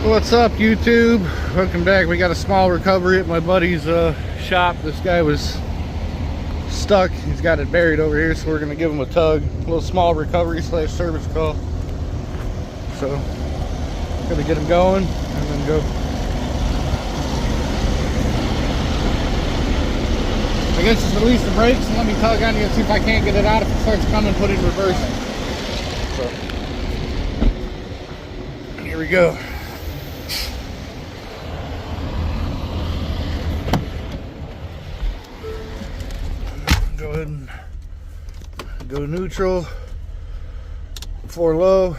What's up, YouTube? Welcome back. We got a small recovery at my buddy's shop. This guy was stuck. He's got it buried over here, so we're gonna give him a tug. A little small recovery / service call. So gonna get him going and then go. I guess just release the brakes and let me tug on you and see if I can't get it out. If it starts coming, put it in reverse. So here we go. Go ahead and go neutral, 4 low.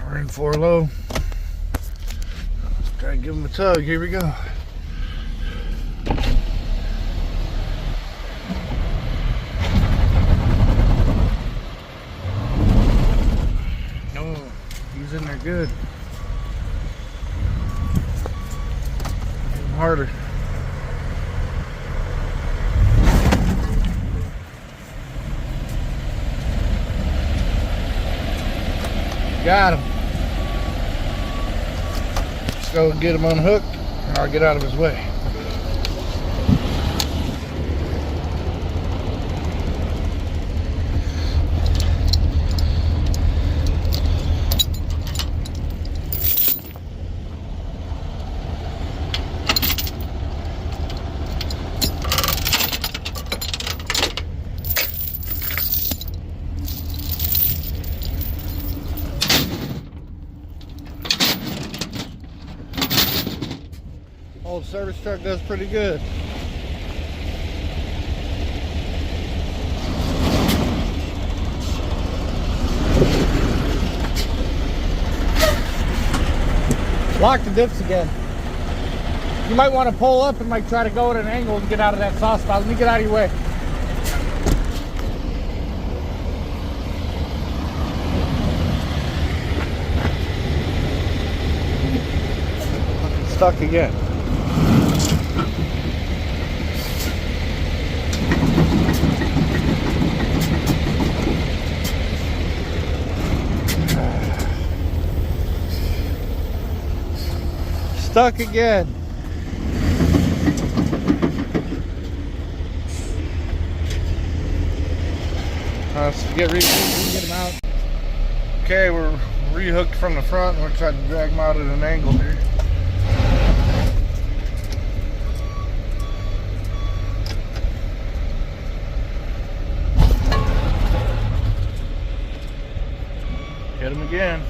We're in 4 low. Try to give him a tug. Here we go. Oh, he's in there good. Get him harder. Got him. Let's go and get him unhooked, and I'll get out of his way. Old service truck does pretty good. Lock the diffs again. You might want to pull up and might try to go at an angle and get out of that soft spot. Let me get out of your way. Stuck again. Stuck again. Let's get him out. Okay, we're rehooked from the front and we're trying to drag him out at an angle here. Hit him again.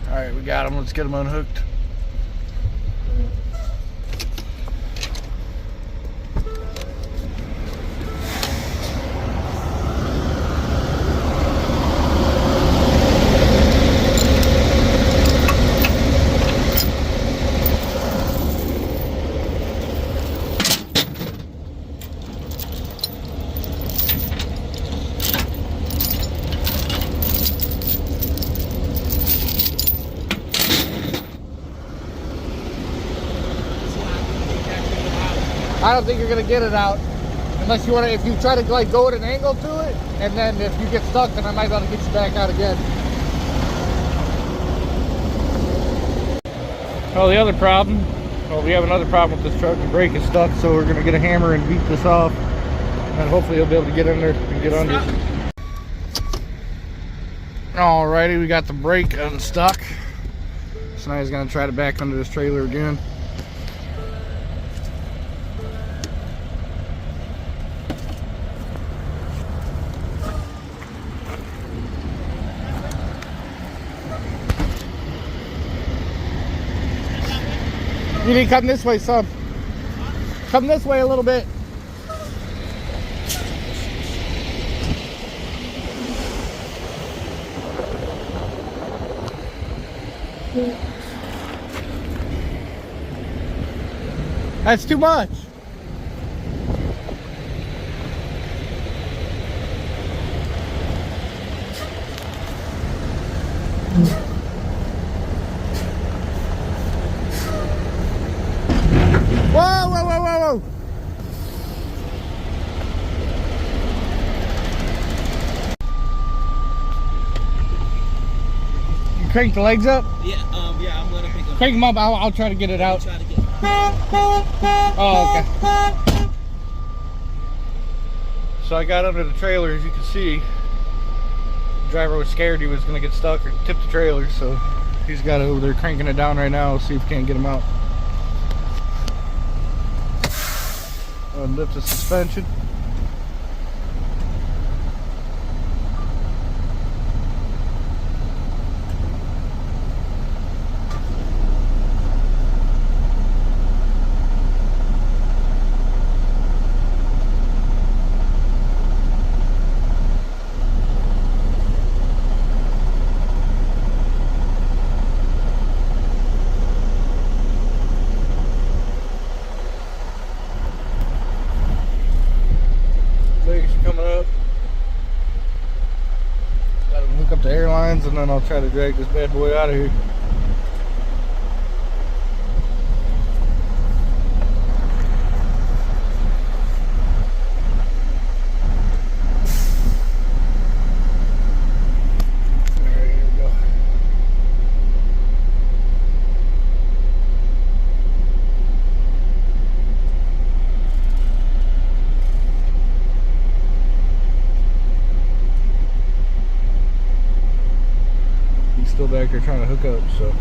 All right, we got him. Let's get him unhooked. I don't think you're gonna get it out unless you want to. If you try to like go at an angle to it, and then if you get stuck, then I might be able to get you back out again. Well, the other problem. Well, we have another problem with this truck. The brake is stuck, so we're gonna get a hammer and beat this off, and hopefully you'll be able to get in there and get under. Alrighty, we got the brake unstuck. So now he's gonna try to back under this trailer again. You need to come this way some. Come this way a little bit. That's too much. crank the legs up? Yeah, yeah, I'm gonna pick them. Crank them up. I'll try to get it out. Try to get Oh, okay. So I got under the trailer, as you can see. The driver was scared he was going to get stuck or tip the trailer, so he's got it over there cranking it down right now. We'll see if we can't get him out. Lift the suspension. Legs coming up. Got to hook up the airlines and then I'll try to drag this bad boy out of here. Still back there trying to hook up, so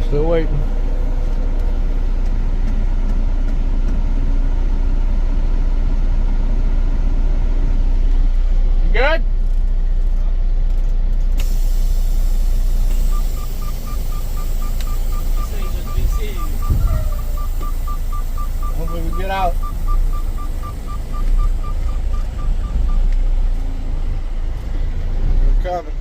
still waiting. Good? Hopefully we get out. We're coming.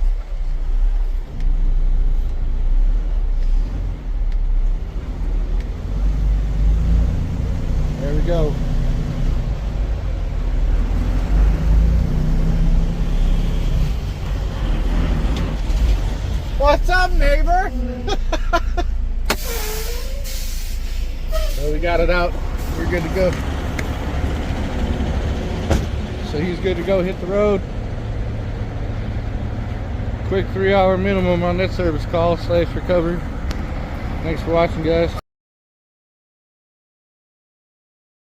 There we go. What's up, neighbor? So we got it out. We're good to go. So he's good to go, hit the road. Quick 3-hour minimum on that service call / recovery. Thanks for watching, guys.